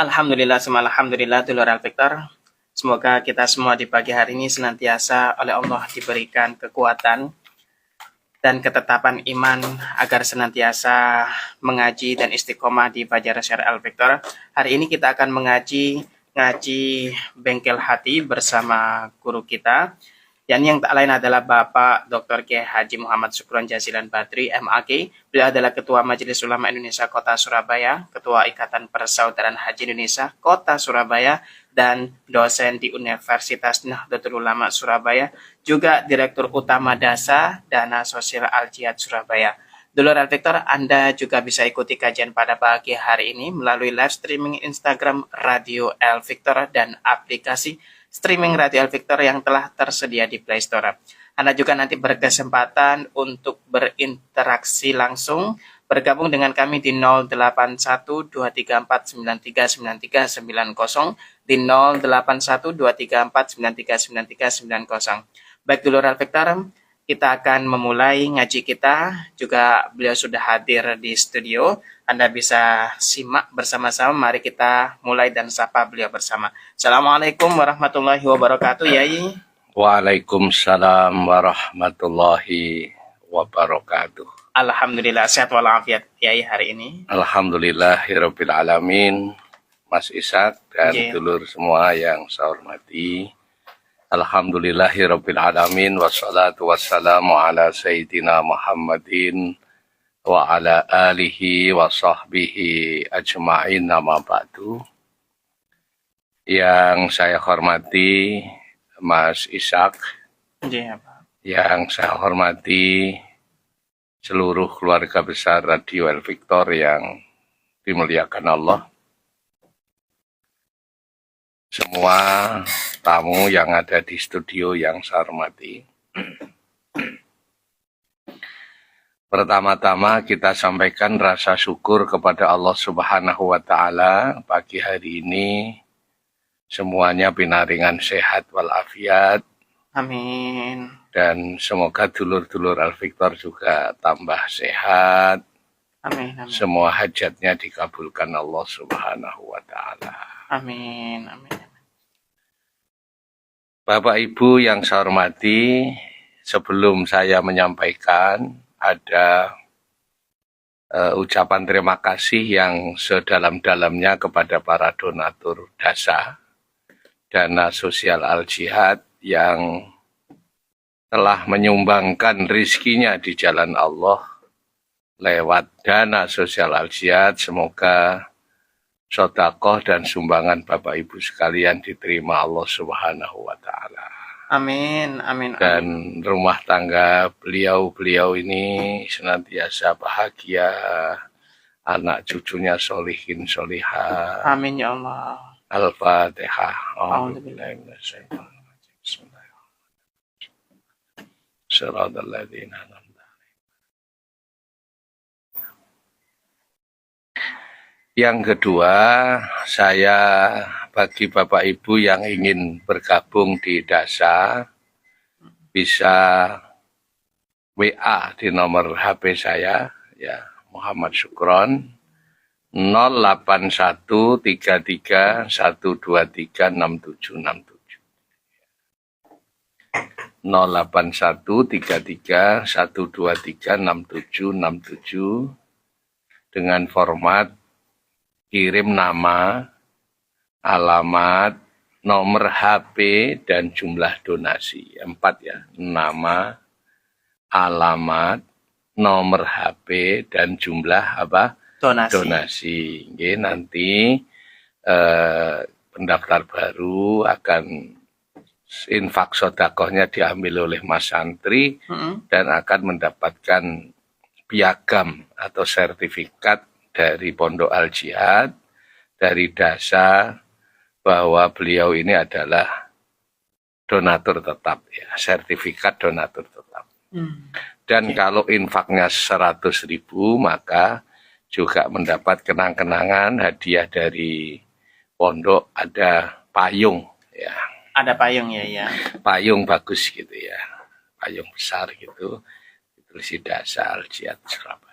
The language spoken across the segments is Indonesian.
Alhamdulillah, semua alhamdulillah, dulur Al-Victor. Semoga kita semua di pagi hari ini senantiasa oleh Allah diberikan kekuatan dan ketetapan iman agar senantiasa mengaji dan istiqomah di Fajar Syar Al-Victor. Hari ini kita akan ngaji Bengkel Hati bersama guru kita, yang tak lain adalah Bapak Dr. Kiai Haji Muhammad Sukron Jazilan Badri, MAG. Beliau adalah Ketua Majelis Ulama Indonesia Kota Surabaya, Ketua Ikatan Persaudaraan Haji Indonesia Kota Surabaya, dan dosen di Universitas Nahdlatul Ulama Surabaya, juga Direktur Utama DASA Dana Sosial Al-Jihad Surabaya. Dulur Al-Victor, Anda juga bisa ikuti kajian pada pagi hari ini melalui live streaming Instagram Radio Al-Victor dan aplikasi streaming Radio Al-Victor yang telah tersedia di Play Store. Anda juga nanti berkesempatan untuk berinteraksi langsung, bergabung dengan kami di 081234939390, di 081234939390. Baik dulur Al-Victor, kita akan memulai ngaji kita. Juga beliau sudah hadir di studio. Anda bisa simak bersama-sama. Mari kita mulai dan sapa beliau bersama. Assalamualaikum warahmatullahi wabarakatuh, Yai. Waalaikumsalam warahmatullahi wabarakatuh. Alhamdulillah, sehat walafiat, Yai, hari ini. Alhamdulillahirabbil alamin. Mas Ishak dan dulur semua yang saya hormati. Alhamdulillahirabbil alamin, wassalatu wassalamu ala sayyidina Muhammadin wa ala alihi wa sahbihi ajma'in, nama ba'du. Yang saya hormati Mas Ishak, yang saya hormati seluruh keluarga besar Radio Al-Victor yang dimuliakan Allah, semua tamu yang ada di studio yang saya hormati. Pertama-tama kita sampaikan rasa syukur kepada Allah Subhanahu wa Ta'ala. Pagi hari ini semuanya binaringan sehat walafiat. Amin. Dan semoga dulur-dulur Al-Victor juga tambah sehat. Amin, amin. Semua hajatnya dikabulkan Allah Subhanahu wa Ta'ala. Amin, amin. Bapak Ibu yang saya hormati, sebelum saya menyampaikan, ada ucapan terima kasih yang sedalam-dalamnya kepada para donatur DASA, Dana Sosial Al-Jihad, yang telah menyumbangkan rizkinya di jalan Allah lewat Dana Sosial Al-Jihad. Semoga sedekah dan sumbangan Bapak Ibu sekalian diterima Allah Subhanahu wa Ta'ala. Amin, amin, amin. Dan rumah tangga beliau ini senantiasa bahagia, anak cucunya solihin solihah. Amin ya Allah. Al-Fatihah. Yang kedua, saya bagi Bapak Ibu yang ingin bergabung di DASA, bisa WA di nomor HP saya, ya, Muhammad Sukron, 0813312367767. 08133123677 dengan format kirim nama, alamat, nomor HP, dan jumlah donasi. 4 ya, nama, alamat, nomor HP, dan jumlah apa? Donasi. Oke, nanti pendaftar baru akan infak sedekahnya diambil oleh Mas Santri dan akan mendapatkan piagam atau sertifikat dari Pondok Al-Jihad, dari DASA, bahwa beliau ini adalah donatur tetap, ya, sertifikat donatur tetap. Dan kalau infaknya 100.000, maka juga mendapat kenang-kenangan hadiah dari pondok, ada payung, ya. Ada payung ya, ya. Payung bagus gitu ya, payung besar gitu, ditulis DASA Al-Jihad Surabaya.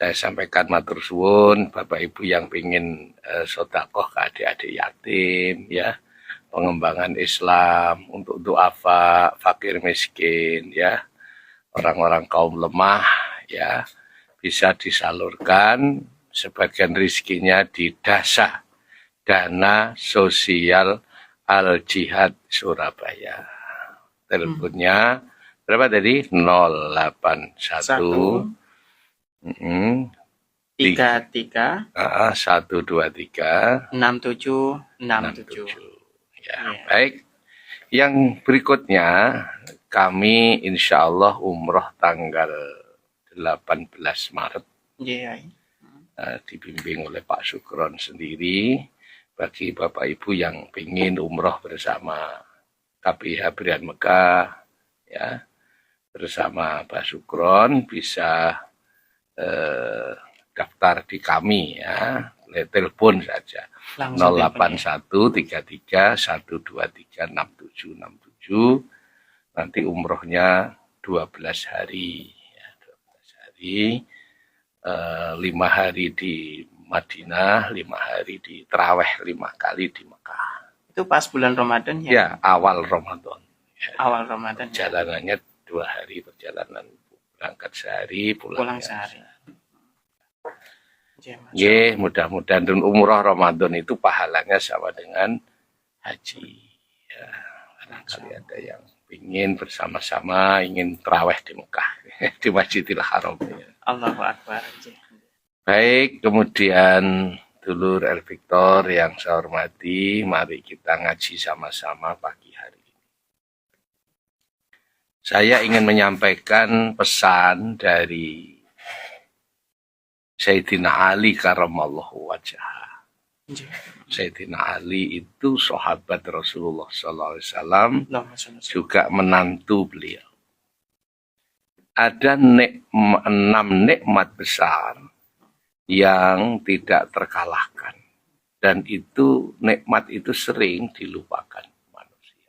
Saya sampaikan matur suwun Bapak Ibu yang ingin sedekah ke adik-adik yatim, ya, pengembangan Islam, untuk duafa fakir miskin, ya, orang-orang kaum lemah, ya, bisa disalurkan sebagian rizkinya di dana sosial Al Jihad Surabaya. Teleponnya berapa tadi? 081 33 123 6767. Ya, baik. Yang berikutnya kami insya Allah umroh tanggal 18 Maret, Iya. dibimbing oleh Pak Sukron sendiri. Bagi Bapak Ibu yang ingin umroh bersama KPIH Brian Mekah, ya, bersama Pak Sukron bisa daftar di kami, ya, telepon saja Langsung 08133 123 6767. Nanti umrohnya 12 hari, ya, 12 hari, 5 hari di Madinah, 5 hari di Terawih 5 kali di Mekah. Itu pas bulan Ramadan ya? Ya, awal Ramadan. Ya, Awal Ramadan. perjalanannya 2 hari perjalanan, berangkat sehari, pulang sehari. Ya, mudah-mudahan dan umroh Ramadan itu pahalanya sama dengan haji. Ya, barangkali ada yang ingin bersama-sama, ingin terawih di Mekah, di Masjidil Haram. Ya. Allahu Akbar. Baik, kemudian dulur El Victor yang saya hormati, mari kita ngaji sama-sama pagi hari ini. Saya ingin menyampaikan pesan dari Sayyidina Ali karamallahu wajhah. Sayyidina Ali itu sahabat Rasulullah SAW, juga menantu beliau. Ada 6 nikmat besar yang tidak terkalahkan, dan itu nikmat itu sering dilupakan manusia.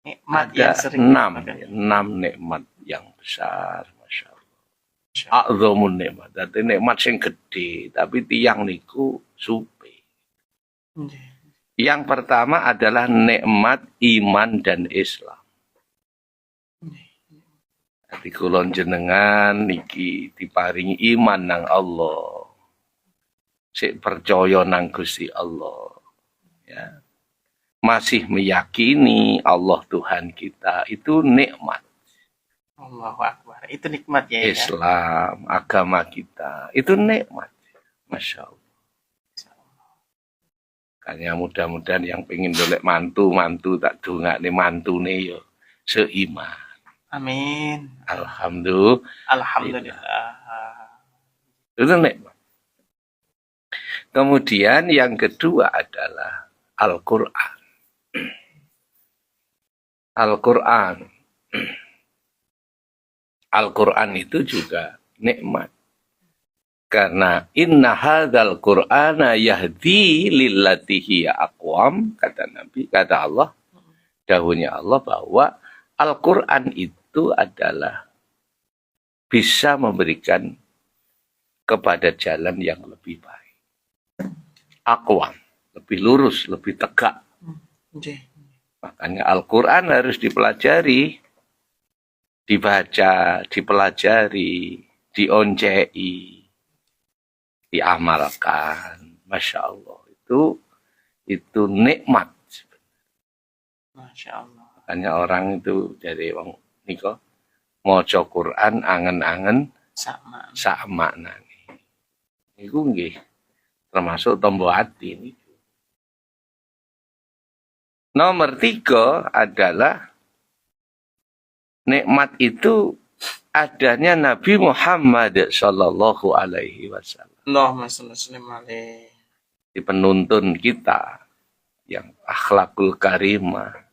Nikmat ada yang sering 6 nikmat yang besar, masya Allah. A'dhamun nikmat, dadi nikmat sing gede, tapi tiang niku supe. Yang pertama adalah nikmat iman dan Islam. Di kulon jenengan niki diparingi iman nang Allah, sik percaya nang Gusti Allah, ya, masih meyakini Allah Tuhan kita, itu nikmat. Allahu Akbar, itu nikmat ya. Islam, agama kita, itu nikmat, masya Allah. Kayaknya mudah-mudahan yang pengen dolek mantu tak dongakne mantune yo seiman. Amin. Alhamdulillah. Itu nikmat. Kemudian yang kedua adalah Al-Quran. Al-Quran. Al-Quran itu juga nikmat. Karena inna hadzal Qur'ana yahdi lillati hiya aqwam, kata Nabi, kata Allah, dahulunya Allah bahwa Al-Quran itu adalah bisa memberikan kepada jalan yang lebih baik. Aqwam, lebih lurus, lebih tegak. Makanya Al-Quran harus dipelajari, dibaca, dipelajari, dioncei, diamalkan. Masya Allah, itu nikmat. Masya Allah. Makanya orang itu dari wong niko maca Quran angen-angen sak maknane. Niku nggih termasuk tombo hati niku. Nomor 3 adalah nikmat itu adanya Nabi Muhammad sallallahu alaihi wasallam. Allahumma shalli alaihi. Di penuntun kita yang akhlakul karimah,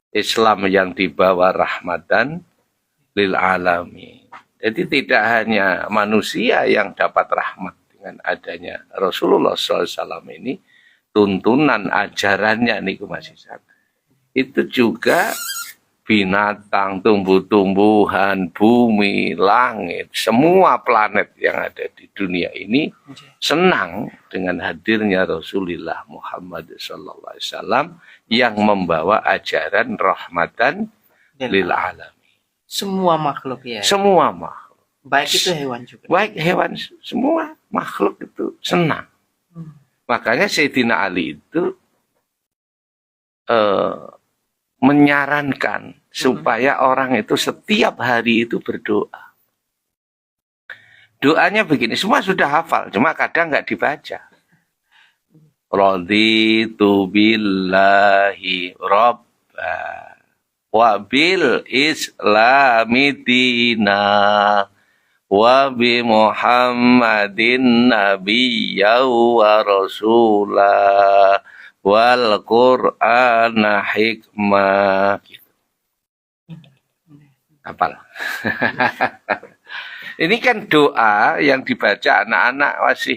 Islam yang dibawa rahmatan lil alamin. Jadi tidak hanya manusia yang dapat rahmat dengan adanya Rasulullah SAW ini, tuntunan ajarannya niku Mas Isan, itu juga binatang, tumbuh-tumbuhan, bumi, langit, semua planet yang ada di dunia ini senang dengan hadirnya Rasulullah Muhammad SAW yang membawa ajaran rahmatan lil alamin. Semua makhluk ya. Semua makhluk. Baik itu hewan juga. Baik hewan, semua makhluk itu senang. Makanya Sayyidina Ali itu menyarankan supaya orang itu setiap hari itu berdoa. Doanya begini, semua sudah hafal, cuma kadang nggak dibaca. Raditu billahi robba wa bil islami dina wa bi muhammadin nabiyya wa rasulah wal qur'ana hikmah. Hafal. Ini kan doa yang dibaca anak-anak masih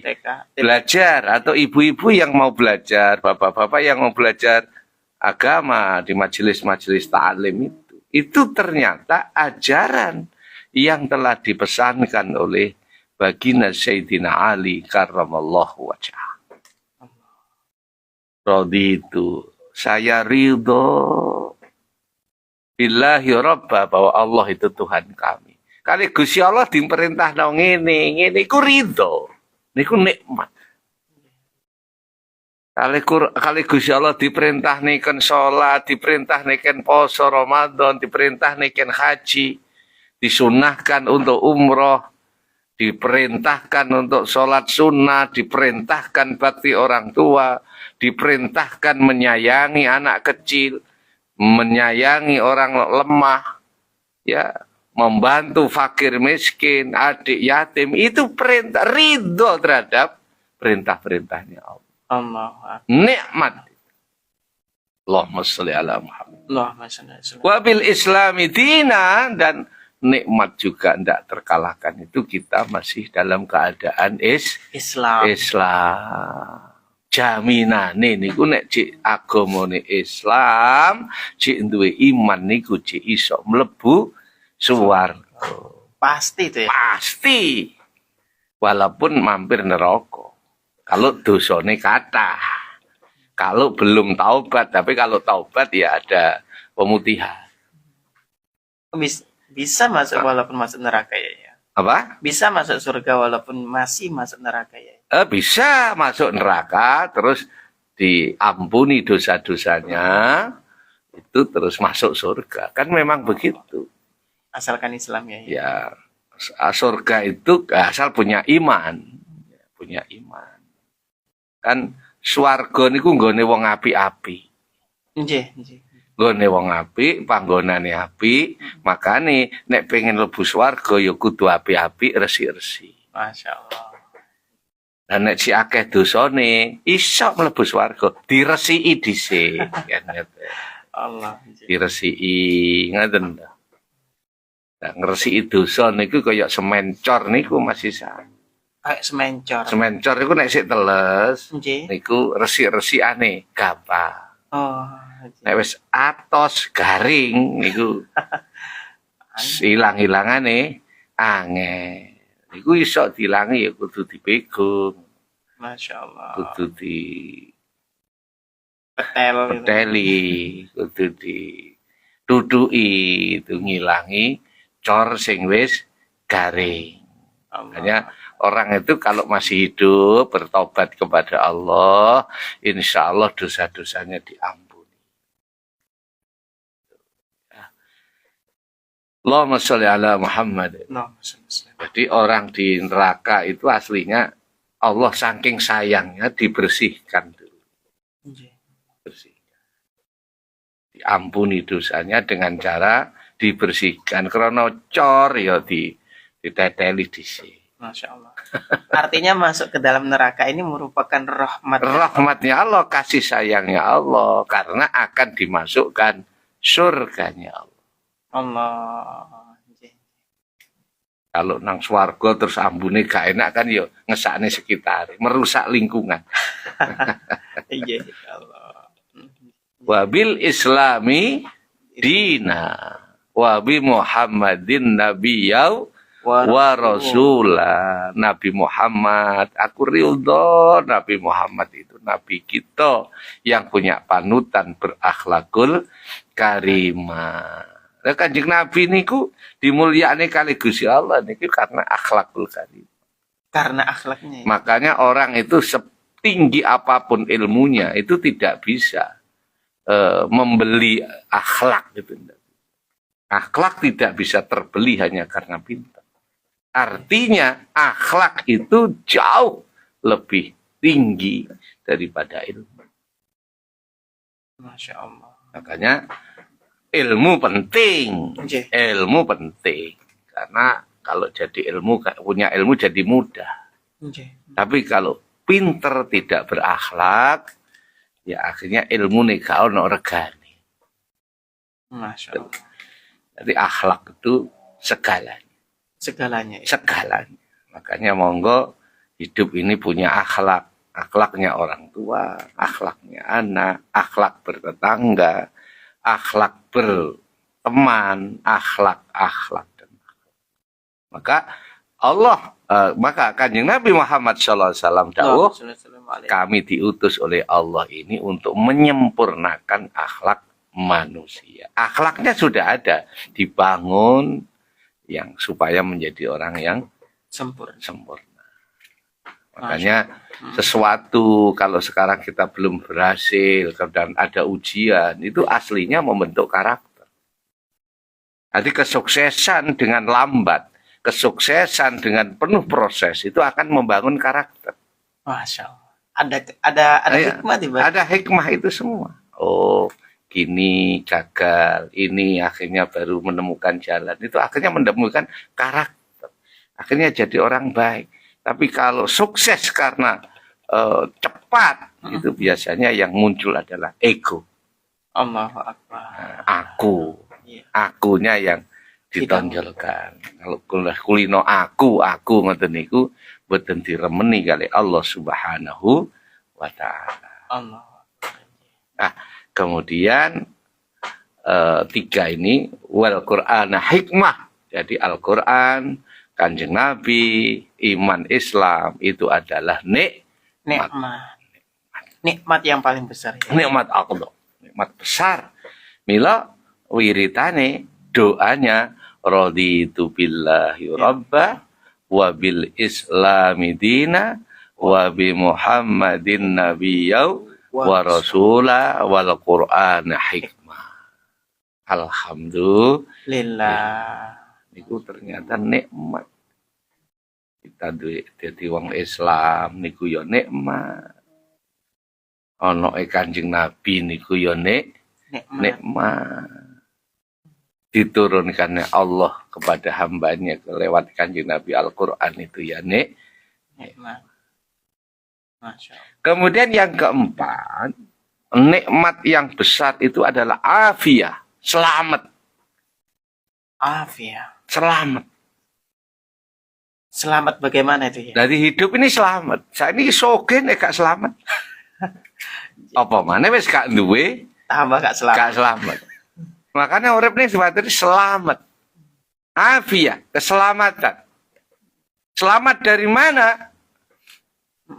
belajar, atau ibu-ibu yang mau belajar, bapak-bapak yang mau belajar agama di majelis-majelis ta'lim itu ternyata ajaran yang telah dipesankan oleh baginda Sayyidina Ali karramallahu wajhah. Raditu, saya ridho billahi robba, bahwa Allah itu Tuhan kami. Kali Gusti Allah diperintah nang ngene iku ridho, niku nikmat. Kali Gusti Allah diperintah niken salat, diperintah niken poso Ramadan, diperintah niken haji, disunahkan untuk umroh, diperintahkan untuk sholat sunnah, diperintahkan bakti orang tua, diperintahkan menyayangi anak kecil, menyayangi orang lemah, ya, membantu fakir miskin, adik yatim, itu perintah, ridho terhadap perintah-perintahnya Allah. Nikmat. Allahumma sholli ala Muhammad. Wabil islami dina, dan nikmat juga tidak terkalahkan itu kita masih dalam keadaan Islam. Jaminane niku nek cik agamane Islam, cik duwe iman niku cik iso mlebu swarga. Pasti itu ya. Pasti. Walaupun mampir neraka. Kalau dosane kathah. Kalau belum taubat, tapi kalau taubat ya ada pemutihan. Bisa masuk walaupun masuk neraka ya. Apa? Bisa masuk surga walaupun masih masuk neraka ya. Bisa masuk neraka, terus diampuni dosa-dosanya, itu terus masuk surga. Kan memang begitu. Asalkan Islam ya. Ya, surga itu asal punya iman. Punya iman. Kan swarga niku nggone wong apik-apik. Nggih. Nggone wong apik, panggonane apik, makane nek pengen mlebu swarga ya kudu apik-apik, resik-resik. Masyaallah. Dan nek si akeh dosane iso mlebu swarga, diresiki dhisik. Allah. Diresiki, ngoten ta. Nah, ngresiki dosa niku kaya semen cor niku masih sah. Kayak semencor. Semen cor niku nek sik teles, Nggih. niku resik-resikane gampang. Oh. Nek wis atos garing niku ilang-ilangane angel. Niku iso dilangi ya kudu dipegung. Masyaallah. Kudu di peteli, kudu ditutuki, itu ngilangi cor sing wis garing. Makanya orang itu kalau masih hidup bertobat kepada Allah, insya Allah dosa-dosanya diampuni. Allahumma sholli ala Muhammad. Jadi orang di neraka itu aslinya Allah saking sayangnya dibersihkan dulu. Bersihkan. Diampuni dosanya dengan cara dibersihkan. Karena cor ya diteteli dhisik. Masya Allah. Artinya masuk ke dalam neraka ini merupakan rahmat. Rahmatnya Allah, kasih sayangnya Allah, karena akan dimasukkan surganya Allah. Allah. Kalau nang swarga terus ambune gak enak kan ya ngesakne sekitar, merusak lingkungan. Iya Allah. Wabil islami dina wa bi Muhammadin nabiyau wa rasulah. Nabi Muhammad, aku ridho Nabi Muhammad itu nabi kita yang punya panutan berakhlakul karimah. Lah Kanjeng Nabi niku dimulyakne kali Gusti Allah niki karena akhlakul karimah. Karena akhlaknya. Makanya orang itu setinggi apapun ilmunya itu tidak bisa membeli akhlak gitu. Akhlak tidak bisa terbeli hanya karena pintar. Artinya akhlak itu jauh lebih tinggi daripada ilmu. Masya Allah. Makanya ilmu penting. Nggih. Ilmu penting. Karena kalau jadi ilmu, punya ilmu jadi mudah. Nggih. Tapi kalau pinter tidak berakhlak, ya akhirnya ilmu nih gak ono regane. Masya Allah. Jadi akhlak itu segalanya. Segalanya. Segalanya. Makanya monggo hidup ini punya akhlak. Akhlaknya orang tua, akhlaknya anak, akhlak bertetangga, akhlak berteman, akhlak. Maka Allah, maka Kanjeng Nabi Muhammad SAW dawuh, kami diutus oleh Allah ini untuk menyempurnakan akhlak manusia. Akhlaknya sudah ada, dibangun yang supaya menjadi orang yang sempurna. Makanya sesuatu kalau sekarang kita belum berhasil dan ada ujian, itu aslinya membentuk karakter. Jadi kesuksesan dengan lambat, kesuksesan dengan penuh proses itu akan membangun karakter. Masya Allah. Ada hikmah tiba. Ada hikmah itu semua. Oh, gini gagal, ini akhirnya baru menemukan jalan. Itu akhirnya menemukan karakter. Akhirnya jadi orang baik. Tapi kalau sukses karena cepat, itu biasanya yang muncul adalah ego. Allahu Akbar. Aku. Iya. Akunya yang ditonjolkan. Kalau kulino aku ngoten niku boten diremeni kali Allah Subhanahu wa taala. Allah. Nah, kemudian tiga ini wal Qur'ana hikmah. Jadi Al-Qur'an, Kanjeng Nabi, iman Islam itu adalah nikmat. Nikmat yang paling besar. Ya? Nikmat Allah, nikmat besar. Mila wiritane doanya raditu billahi rabba wa bil islami dina wa bi Muhammadin nabiyyau wa rasula wal Qur'ana hikmah. Alhamdulillah. Niku ternyata nikmat. Kita dadi wong Islam niku ya nikmat. Ana Kanjeng Nabi niku ya nikmat. Diturunkannya Allah kepada hambanya lewat Kanjeng Nabi Al-Qur'an itu ya nikmat. Masya Allah. Kemudian yang keempat, nikmat yang besar itu adalah afiyah, selamat. Afiyah. Selamat. Selamat bagaimana itu ya? Dari hidup ini selamat. Saya ini soge nek gak selamat. Apa mana wis gak duwe Tambah gak selamat. Gak selamat. Makanya urip ini sebenarnya selamat. Afiyah, keselamatan. Selamat dari mana?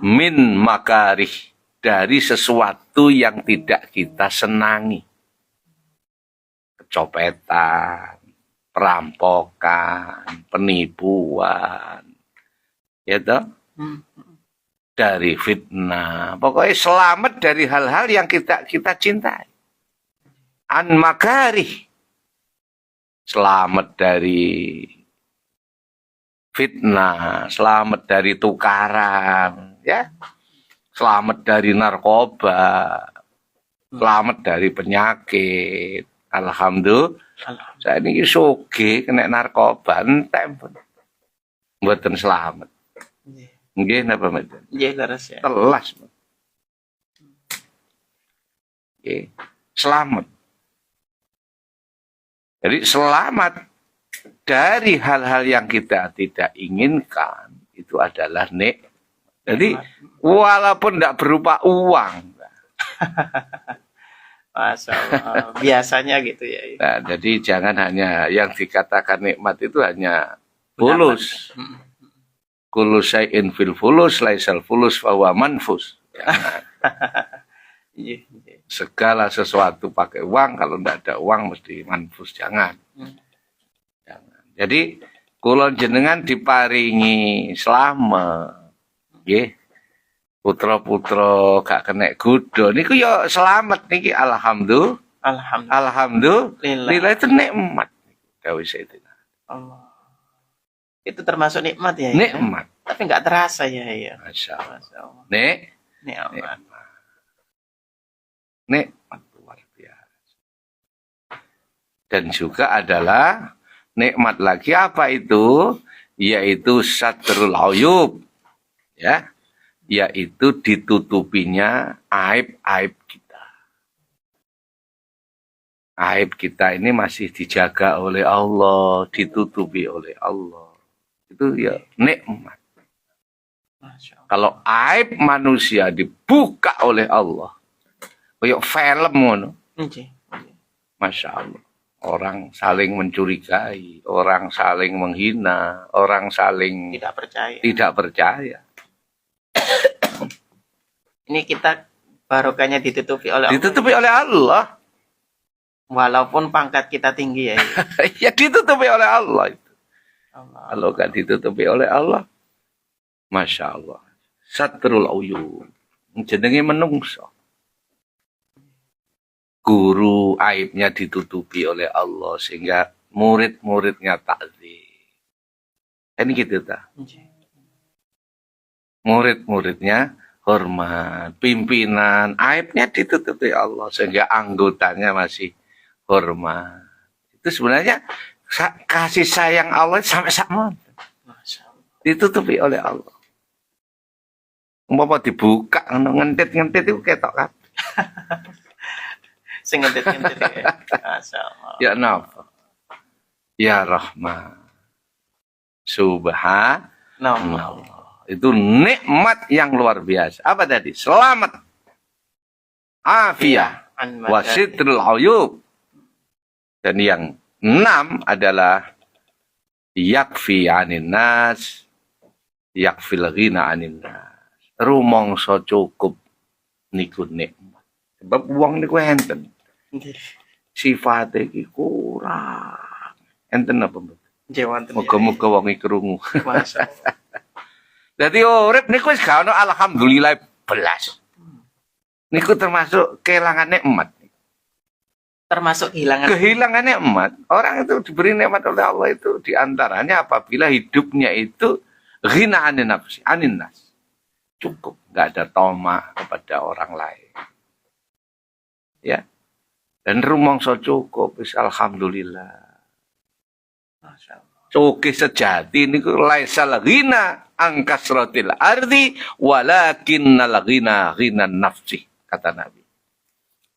Min makarih, dari sesuatu yang tidak kita senangi. Kecopetan, perampokan, penipuan, ya toh? Dari fitnah. Pokoknya selamat dari hal-hal yang kita cintai. An makarih, selamat dari fitnah, selamat dari tukaran, ya, selamat dari narkoba, selamat dari penyakit. Alhamdulillah. Saya ini soge kena narkoba, entek pun mboten selamat. Nggih napa mboten? Nggih leres ya. Telas. Nggih, selamat. Jadi selamat dari hal-hal yang kita tidak inginkan itu adalah Jadi walaupun tidak berupa uang, Masya Allah. Biasanya gitu ya. Nah, jadi jangan hanya yang dikatakan nikmat itu hanya Benar, fulus. Hmm. Kullu syai'in fil fulus laisal fulus fahuwa manfus. Jangan. Iya, iya. Segala sesuatu pakai uang, kalau tidak ada uang mesti manfus. Jangan. Hmm. Jangan. Jadi kula jenengan diparingi slamet. Nggih. Putra-putra gak kena godha niku ya selamat niki alhamdulillah. Alhamdulillah. Alhamdulillah itu nikmat. Dawuh Sayyidina. Allah. Itu termasuk nikmat ya. Nikmat. Ya? Tapi nggak terasa ya. Masya Allah. Masya Allah. Nikmat. Nikmat luar biasa. Dan juga adalah nikmat lagi apa itu? Yaitu satrul uyub. Ya. Yaitu ditutupinya aib-aib kita. Aib kita ini masih dijaga oleh Allah, ditutupi oleh Allah. Itu ya nikmat. Kalau aib manusia dibuka oleh Allah, kayak film ngono. Masya Allah. Orang saling mencurigai, orang saling menghina, orang saling tidak percaya. Ini kita barokahnya ditutupi oleh Allah. Ditutupi oleh Allah. Walaupun pangkat kita tinggi ya. Ya ditutupi oleh Allah itu. Allah. Kalau gak ditutupi oleh Allah, Masya Allah. Satrul uyub. Jenenge menungso. Guru aibnya ditutupi oleh Allah sehingga murid-muridnya takzim. Ini gitu ta. Murid-muridnya hormat, pimpinan aibnya ditutupi Allah sehingga anggotanya masih hormat. Itu sebenarnya kasih sayang Allah sampai sama ditutupi oleh Allah. Umpama dibuka ngentit-ngentit itu ketok kan. Sing ngentit-ngentit ya. Masyaallah. Ya nafas. Ya Rahman. Subhanallah. Itu nikmat yang luar biasa. Apa tadi? Selamat. Afiyah. Wasitrul uyub. Dan yang 6 adalah yakfi anin nas. Yakfil ghina anin nas. Rumangsa cukup niku nikmat. Sebab wong niku enten. Sifate iki kurang. Enten apa, Mbak? Moga-moga wong iki krungu. Masyaallah. Jadi urip niku wis gak ono alhamdulillah belas. Niku termasuk kehilangan nikmat. Termasuk kehilangan nikmat. Orang itu diberi nikmat oleh Allah itu diantaranya apabila hidupnya itu ghina anin nafsi, anin nas. Cukup, gak ada tamak kepada orang lain. Ya. Dan rumangsa cukup wis alhamdulillah. Masyaallah. Cukup sejati niku laisal ghina angkasratil ardi walakinnal ghina ghinan nafsi, kata Nabi.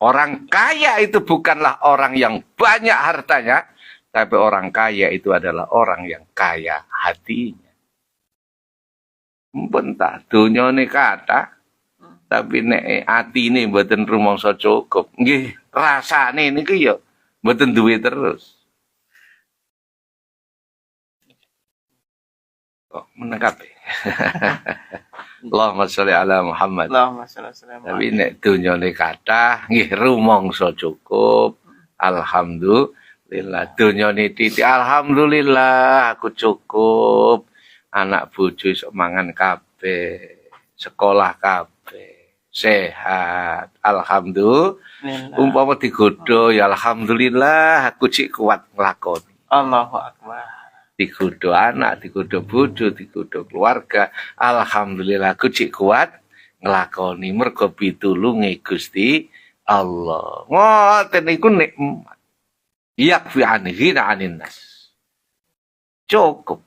Orang kaya itu bukanlah orang yang banyak hartanya, tapi orang kaya itu adalah orang yang kaya hatinya. Mbentah dunyane kata, tapi nek atine mboten rumangsa cukup. Nggih, rasane niku ya mboten duwe terus. Kok menangkap ya? Allahumma sholli ala Muhammad. Allahumma sholli ala Muhammad. Tapi nek dunyane kathah nggih rumangsa cukup. Alhamdulillah dunyane titik. Alhamdulillah aku cukup. Anak bojo iso mangan kabeh, sekolah kabeh, sehat. Alhamdulillah. Umpama digodho ya alhamdulillah aku cik kuat nglakoni. Allahu akbar. Digodho anak, digodho bojo, digodho keluarga. Alhamdulillah aku cik kuat nglakoni mergo pitulunge Gusti Allah. Ngoten niku nikmat. Yakfi anhi anin nas. Cukup.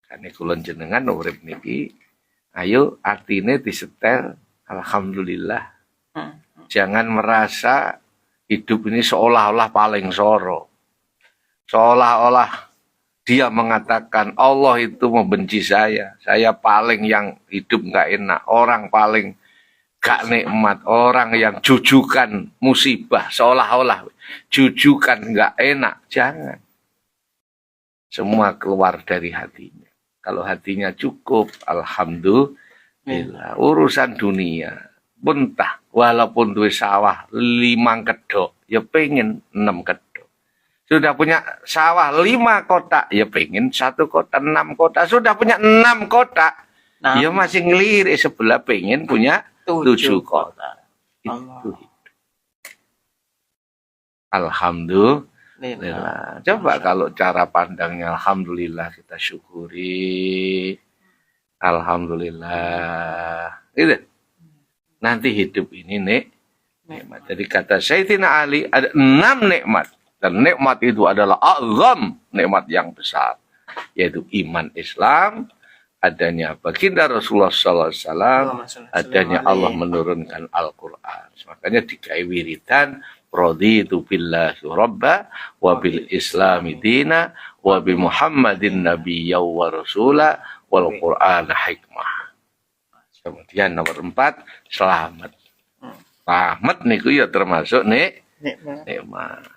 Kane kula jenengan urip niki ayo artine disetel alhamdulillah. Jangan merasa hidup ini seolah-olah paling soro. Seolah-olah dia mengatakan Allah itu membenci saya paling yang hidup nggak enak, orang paling gak nikmat. Orang yang jujukan musibah seolah-olah jujukan gak enak, jangan. Semua keluar dari hatinya. Kalau hatinya cukup, alhamdulillah. Urusan dunia, bentah. Walaupun duit sawah 5 kedok, ya pengen 6 kedok. Sudah punya sawah 5 kotak, ya pengen 1 kotak, 6 kotak. Sudah punya 6 kotak, ya masih ngelirik sebelah pengen punya 7 kotak. Itu. Alhamdulillah. Coba kalau cara pandangnya alhamdulillah, kita syukuri. Alhamdulillah. Gitu. Nanti hidup ini nikmat. Jadi kata Sayyidina Ali ada 6 nikmat. Dan nikmat itu adalah azam, nikmat yang besar. Yaitu iman Islam, adanya baginda Rasulullah SAW, adanya Allah menurunkan Al-Quran. Makanya dikai wiridan, raditu billahi rabba, wa bil islami dina, wa bi Muhammadin nabiyya wa rasula, wal Qur'an hikmah. Kemudian nomor 4, selamat. Selamat niku ya termasuk nikmat.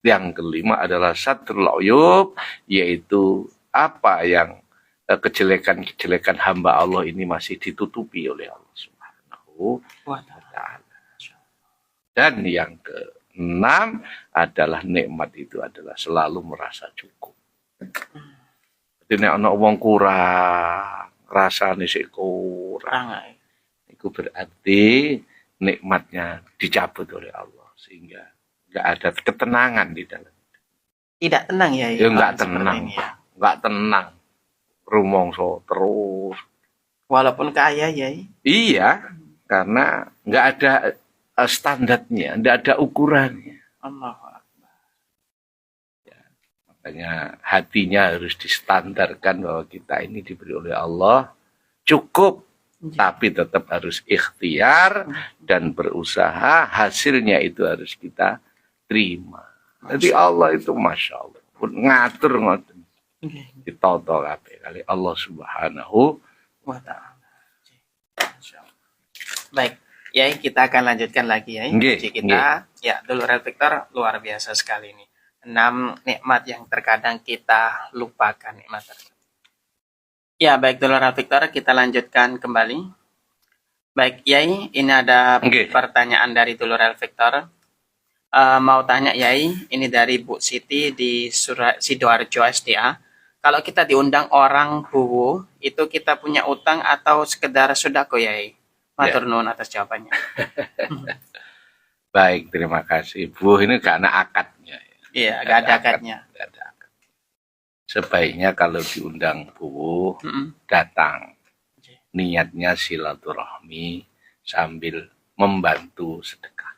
Yang kelima adalah satrul uyub, yaitu apa yang kejelekan-kejelekan hamba Allah ini masih ditutupi oleh Allah Subhanahu wa ta'ala. Dan yang ke-6 adalah nikmat itu adalah selalu merasa cukup. Jadi nek ana wong kurang, rasane sik kurang. Itu berarti nikmatnya dicabut oleh Allah sehingga enggak ada ketenangan di dalam. Tidak tenang ya. Ya enggak tenang. Enggak tenang. Rumongso terus. Walaupun kaya ya. Iya, karena enggak ada standarnya, enggak ada ukurannya. Allahu Akbar. Ya, makanya hatinya harus distandarkan bahwa kita ini diberi oleh Allah cukup, tapi tetap harus ikhtiar dan berusaha, hasilnya itu harus kita terima. Jadi Allah itu Masya Allah ngatur ditoto kabeh kali Allah Subhanahu wa ta'ala. Baik, ya kita akan lanjutkan lagi ya. Jadi kita ya dulu Victor luar biasa sekali ini. 6 nikmat yang terkadang kita lupakan nikmat tersebut. Ya, baik dulu Victor, kita lanjutkan kembali. Baik, Yai, ini ada pertanyaan dari Dulur Victor. Mau tanya Yai, ini dari Bu Siti di Sidoarjo SDA. Kalau kita diundang orang buwu, itu kita punya utang atau sekedar sodako Yai? Matur nuwun atas jawabannya. Baik, terima kasih. Bu, ini karena akadnya. Iya, gak ada akadnya. Gak ada akad. Sebaiknya kalau diundang buwu, datang. Niatnya silaturahmi sambil membantu sedekah.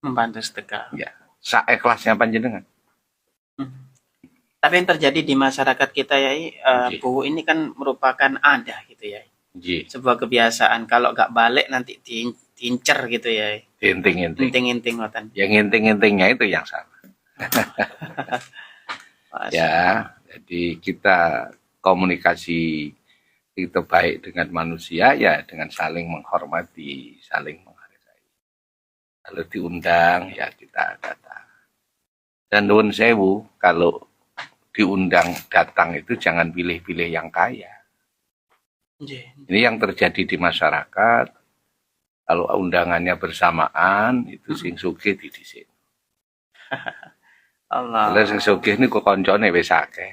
Membantu sedekah. Ya, saikhlasnya panjenengan. Tapi yang terjadi di masyarakat kita ya, buwu ini kan merupakan ada gitu ya. Sebuah kebiasaan. Kalau nggak balik nanti diincer gitu ya. Inting-inting. Inting-inting. Yang inting-intingnya itu yang salah. Ya, jadi kita komunikasi itu baik dengan manusia ya dengan saling menghormati, saling menghargai. Kalau diundang ya kita datang. Dan nuwun sewu, kalau diundang datang itu jangan pilih-pilih yang kaya. Ini yang terjadi di masyarakat. Kalau undangannya bersamaan itu sing sugih didhisin. Allah. Kalau sing sugih niku koncone wis akeh.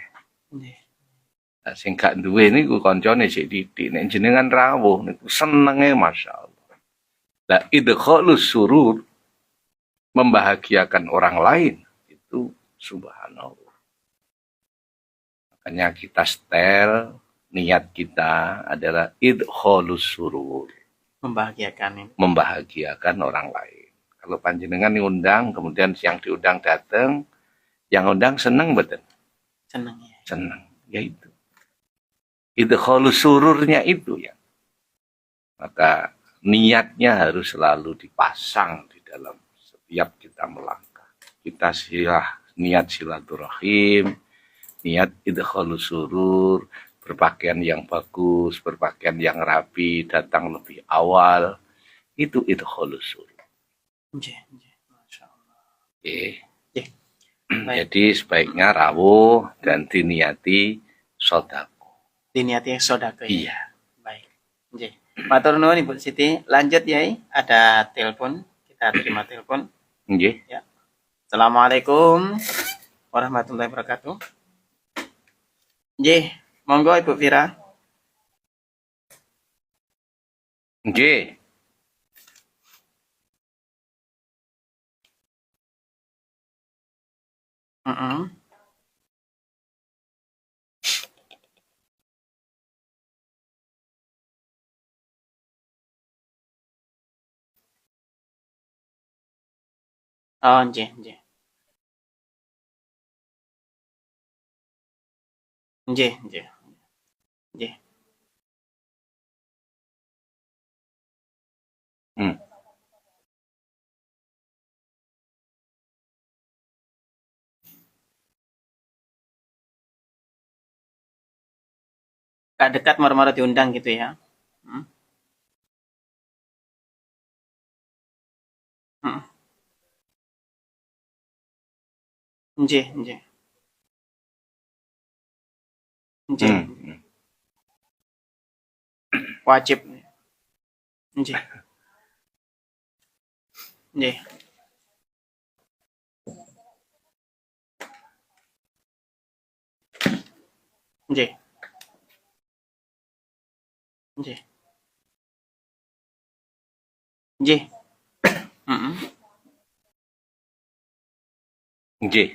Sing gak duwe niku koncone sik titik. Nek jenengan rawuh niku senenge masyaallah. Lah idkhalus surur, membahagiakan orang lain itu subhanallah. Makanya kita setel, niat kita adalah idkhalus surur. Membahagiakan orang lain. Kalau panjenengan diundang, kemudian yang diundang datang, yang undang seneng betul. Seneng ya. Seneng, ya itu. Idkhalus sururnya itu ya. Maka niatnya harus selalu dipasang di dalam setiap kita melangkah. Kita niat silaturahim, niat idkhalus surur, berpakaian yang bagus, berpakaian yang rapi, datang lebih awal. itu idkhalus surur. Nggih, nggih. Masyaallah. Nggih. Nggih. Baik. Jadi sebaiknya rawuh dan diniati sedekah. Diniati sedekah. Iya. Baik. Nggih. Matur nuwun Ibu Siti. Lanjut Yai, ada telepon. Kita terima telepon. Nggih. Ya. Assalamualaikum warahmatullahi wabarakatuh. Nggih, monggo Ibu Vira. Nggih. Heeh. Oh, nggih, nggih. Nggih, nggih. Nggih. Kak dekat moro-moro diundang gitu ya. Hmm. Hmm. Nggih, nggih. Nggih. Wajib. Nggih. Nggih. Nggih. Nggih. Nggih. Heeh. Nggih.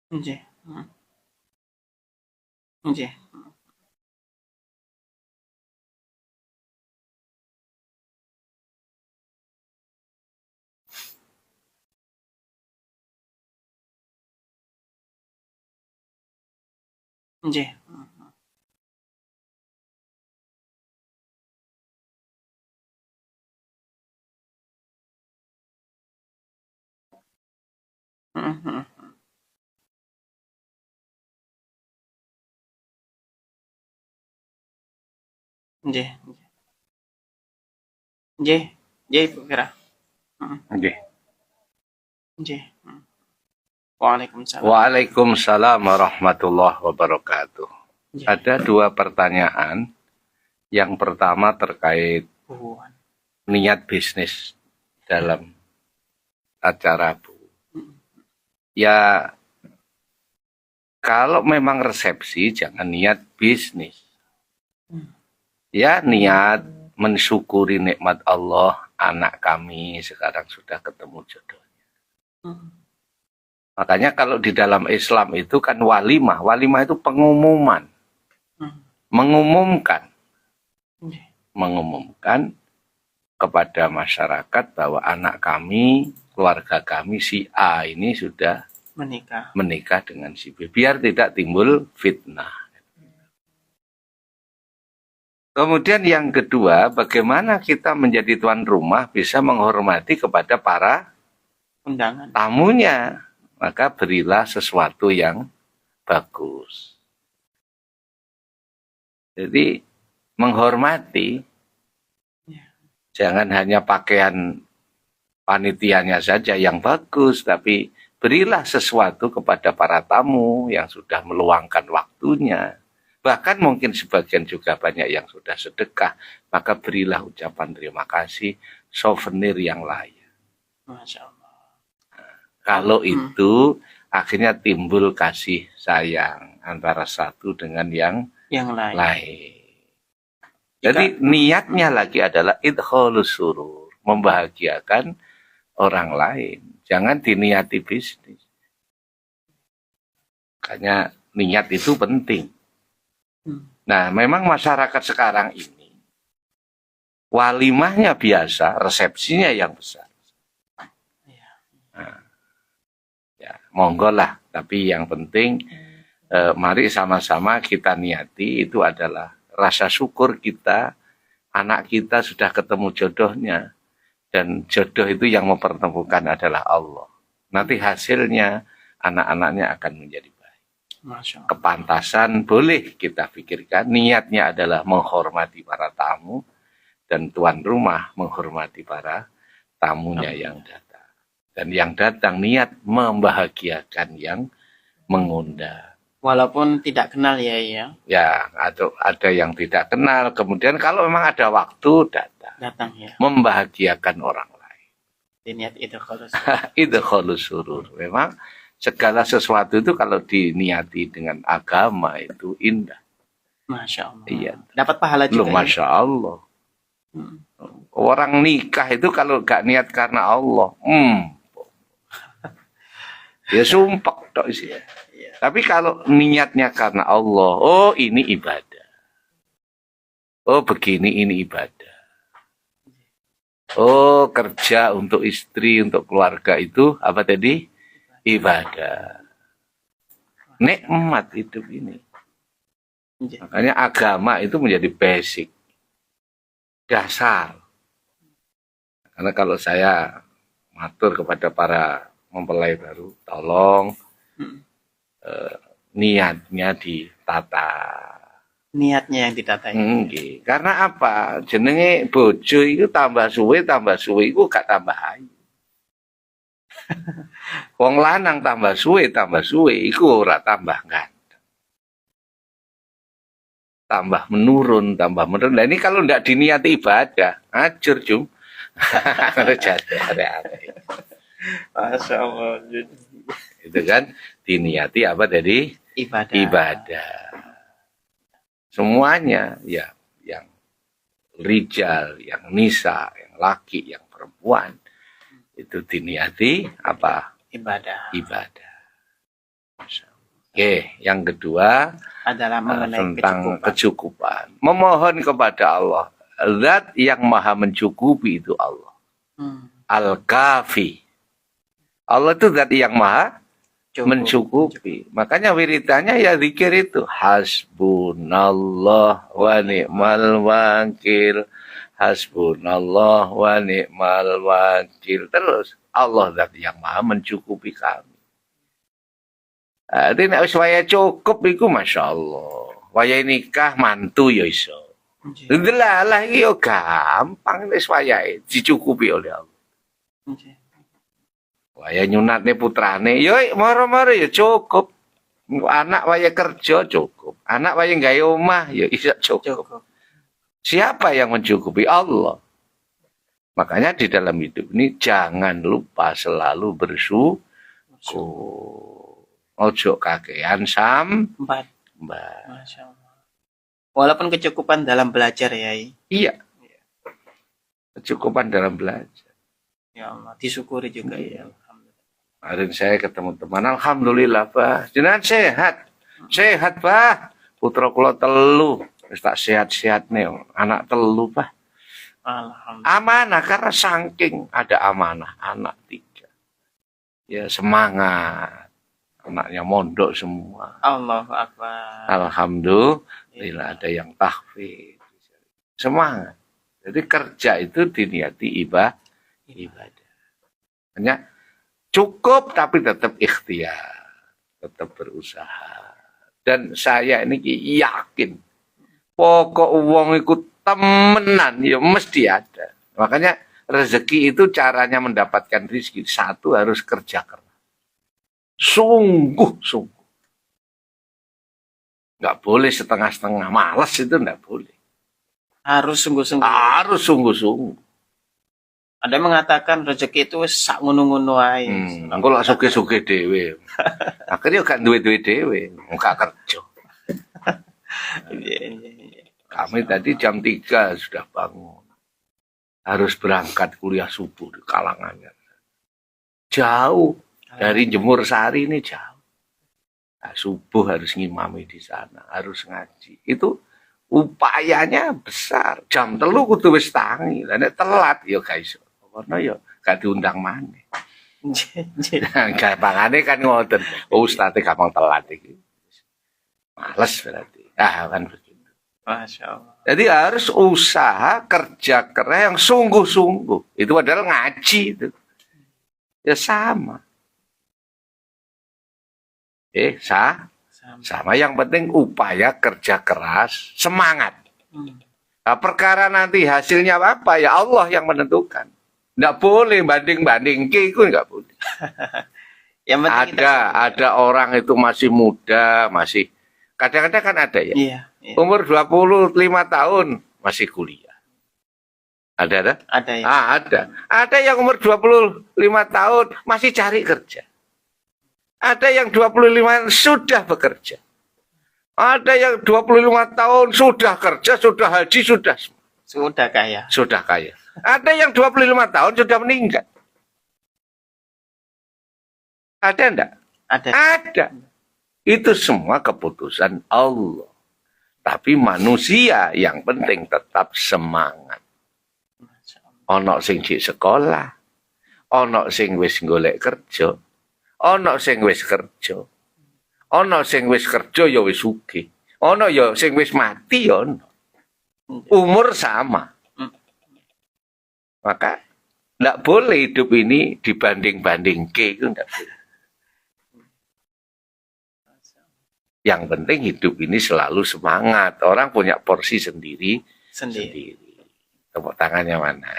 Nggih. Heeh. Nggih. Nggih. Heeh, heeh. Nggih. Nggih. Nggih, Ibu Vira. Heeh. Nggih. Nggih. Waalaikumsalam. Waalaikumsalam warahmatullahi wabarakatuh. Nggih. Ada dua pertanyaan. Yang pertama terkait Buan. niat bisnis dalam acara Bu. Ya, kalau memang resepsi jangan niat bisnis. Ya, niat mensyukuri nikmat Allah, anak kami sekarang sudah ketemu jodohnya. Makanya kalau di dalam Islam itu kan walimah. Walimah itu pengumuman. Mengumumkan kepada masyarakat bahwa anak kami, keluarga kami si A ini sudah menikah dengan si B, biar tidak timbul fitnah. Kemudian yang kedua, bagaimana kita menjadi tuan rumah bisa menghormati kepada para undangan tamunya, maka berilah sesuatu yang bagus. Jadi menghormati, jangan hanya pakaian panitianya saja yang bagus, tapi berilah sesuatu kepada para tamu yang sudah meluangkan waktunya. Bahkan mungkin sebagian juga banyak yang sudah sedekah, maka berilah ucapan terima kasih, souvenir yang layak. Masya Allah. Kalau itu akhirnya timbul kasih sayang antara satu dengan yang lain. Jadi niatnya lagi adalah idkhalus surur, membahagiakan orang lain. Jangan diniati bisnis. Makanya niat itu penting. Nah, memang masyarakat sekarang ini walimahnya biasa, resepsinya yang besar. Nah, ya, monggo lah. Tapi yang penting mari sama-sama kita niati, itu adalah rasa syukur kita, anak kita sudah ketemu jodohnya. Dan jodoh itu yang mempertemukan adalah Allah. Nanti hasilnya anak-anaknya akan menjadi baik. Masya Allah. Kepantasan boleh kita pikirkan, niatnya adalah menghormati para tamu, dan tuan rumah menghormati para tamunya yang datang. Dan yang datang niat membahagiakan yang mengundang. Walaupun tidak kenal ya. Ya, atau ada yang tidak kenal. Kemudian kalau memang ada waktu Datang ya. membahagiakan orang lain. Niat itu kalau Itu khalus surur. Memang segala sesuatu itu kalau diniati dengan agama itu indah. Masya Allah. Iya. Dapat pahala Loh, juga. Masya Allah. Orang nikah itu kalau gak niat karena Allah, ya sumpah tok sih. Iya. Tapi kalau niatnya karena Allah, oh ini ibadah. Oh begini ini ibadah. Oh kerja untuk istri, untuk keluarga itu apa tadi? Ibadah. Nikmat hidup ini. Makanya agama itu menjadi basic. Dasar. Karena kalau saya matur kepada para mempelai baru, tolong niatnya ditata. Niatnya yang ditata. Karena apa? Jenenge bojo itu tambah suwe itu gak tambah ayu. Wong lanang tambah suwe iku ora tambah ganteng. Tambah menurun. Nah ini kalau ndak diniati ibadah, ajur Jum. Masya Allah. Itu kan diniati apa tadi? Ibadah. Semuanya ya, yang rijal, yang nisa, yang laki, yang perempuan itu diniati apa? Ibadah. Oke, yang kedua adalah mengenai tentang kecukupan. Memohon kepada Allah. Zat yang maha mencukupi itu Allah. Al-Kafi. Allah itu zat yang maha mencukupi. Makanya wiridannya ya zikir itu. Hasbunallah wa ni'mal wakil. Hasbunallah wa ni'mal wakil. Terus Allah zat yang maha mencukupi kami. Jadi nek wis waya cukup iku masyaallah. Waya nikah mantu ya iso. Delalah iki yo gampang wis wayahe dicukupi oleh Allah. Waya nyunatne putrane yo moro-moro ya cukup. Anak waya kerja cukup. Anak waya gawe omah ya iso cukup. Siapa yang mencukupi? Allah. Makanya di dalam hidup ini jangan lupa selalu bersyukur. Ojo kakean sambat. Masya Allah. Walaupun kecukupan dalam belajar ya. Iya. Kecukupan dalam belajar. Ya Allah, disyukuri juga ya. Kemarin saya ketemu teman, alhamdulillah Pak. Jenengan sehat. Sehat Pak. Putra kula telu. Wis tak sehat-sehat nih. Anak telu Pak. Alhamdulillah. Amanah karena saking ada amanah anak 3. Ya semangat. Anaknya mondok semua. Allahu Akbar. Alhamdulillah ada yang tahfidz. Semangat. Jadi kerja itu diniati ibadah. Hanya cukup tapi tetap ikhtiar. Tetap berusaha. Dan saya ini yakin. Pokok uang ikut temenan ya mesti ada. Makanya rezeki itu caranya mendapatkan rezeki. Satu harus kerja keras. Sungguh. Nggak boleh setengah-setengah. Malas itu nggak boleh. Harus sungguh-sungguh. Harus sungguh-sungguh. Ada mengatakan rezeki itu sak ngono-ngono ae. Engko lak suge-suge dhewe. Akhirnya gak duwe-duwe dhewe, enggak kerja. Kami tadi jam 3 sudah bangun. Harus berangkat kuliah subuh di Kalangannya. Jauh. Dari Jemur Sari ini jauh. Nah, subuh harus ngimami di sana, harus ngaji. Itu upayanya besar. Jam 3 kudu wis tangi. Lah nek telat ya gak iso. Karena ya gak diundang maneh. Gampangane kan ngoten. Oh, ustaze gampang telat iki. Males berarti. Kan begitu. Masya Allah. Jadi harus usaha kerja keras yang sungguh-sungguh. Itu adalah ngaji itu. Ya sama. Sama. Yang penting upaya kerja keras, semangat. Nah, perkara nanti hasilnya apa ya Allah yang menentukan. Nggak boleh banding-banding, itu nggak boleh. Yang penting kita Ada orang itu masih muda, masih kadang-kadang kan ada ya. Iya. Umur 25 tahun masih kuliah. Ada? Ada ya. Ada. Ada yang umur 25 tahun masih cari kerja. Ada yang 25 sudah bekerja. Ada yang 25 tahun sudah kerja, sudah haji, Sudah kaya. Sudah kaya. Ada yang 25 tahun sudah meninggal. Ada enggak? Ada. Itu semua keputusan Allah. Tapi manusia yang penting tetap semangat. Ono sing di sekolah, ono sing wis golek kerja, ono sing wis kerja, ono sing wis kerja ya wis sugih, ono ya sing wis mati ya ono. Umur sama. Maka tidak boleh hidup ini dibanding-bandingke, itu tidak boleh. Yang penting hidup ini selalu semangat. Orang punya porsi sendiri. Tepuk tangannya mana?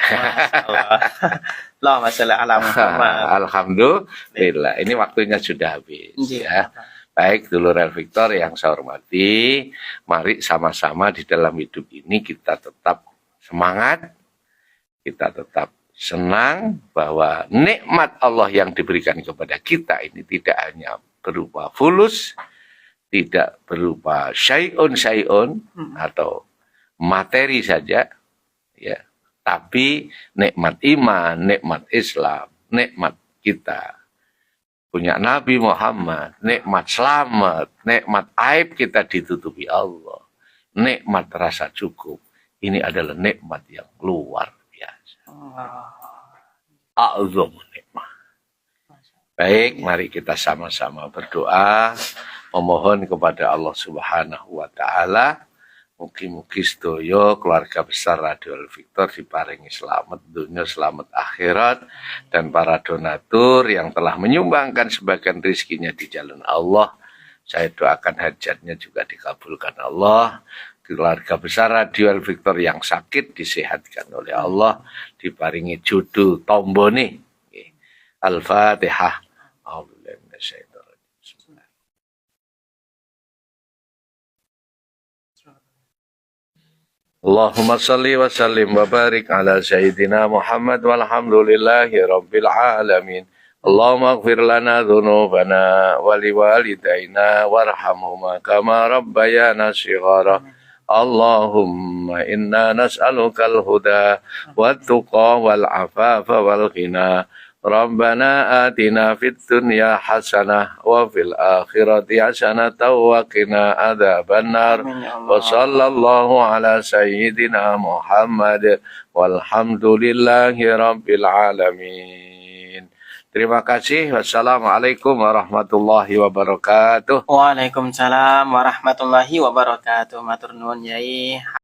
Alhamdulillah. Ini waktunya sudah habis. Ya. Baik, dulur El Victor yang saya hormati, mari sama-sama di dalam hidup ini kita tetap semangat, kita tetap senang bahwa nikmat Allah yang diberikan kepada kita ini tidak hanya berupa fulus, tidak berupa syai'un atau materi saja, ya, tapi nikmat iman, nikmat Islam, nikmat kita punya Nabi Muhammad, nikmat selamat, nikmat aib kita ditutupi Allah, nikmat rasa cukup. Ini adalah nikmat yang luar biasa. A'udzumu nikmat. Baik, mari kita sama-sama berdoa, memohon kepada Allah Subhanahu wa taala mugi-mugi sedaya keluarga besar Radio El Victor diparingi selamat dunia, selamat akhirat, dan para donatur yang telah menyumbangkan sebagian rezekinya di jalan Allah, saya doakan hajatnya juga dikabulkan Allah. Keluarga besar Radio El Victor yang sakit disehatkan oleh Allah, diparingi jodoh tombone. Al-Fatihah. Allahumma salli wa sallim wa barik ala sayyidina Muhammad walhamdulillahi rabbil alamin. Allahumma ighfir lana dhunubana wa liwalidayna warhamhuma kama rabbayana shighara. Allahumma inna nas'aluka al-huda wat-tuqa wal-afafa wal-ghina. Rabbana atina fid dunya hasanah wa fil akhirati hasanah wa qina adzabannar. Wa sallallahu ala sayyidina Muhammad walhamdulillahi rabbil alamin. Terima kasih. Wassalamualaikum warahmatullahi wabarakatuh. Waalaikumsalam warahmatullahi wabarakatuh. Matur nuwun Yai.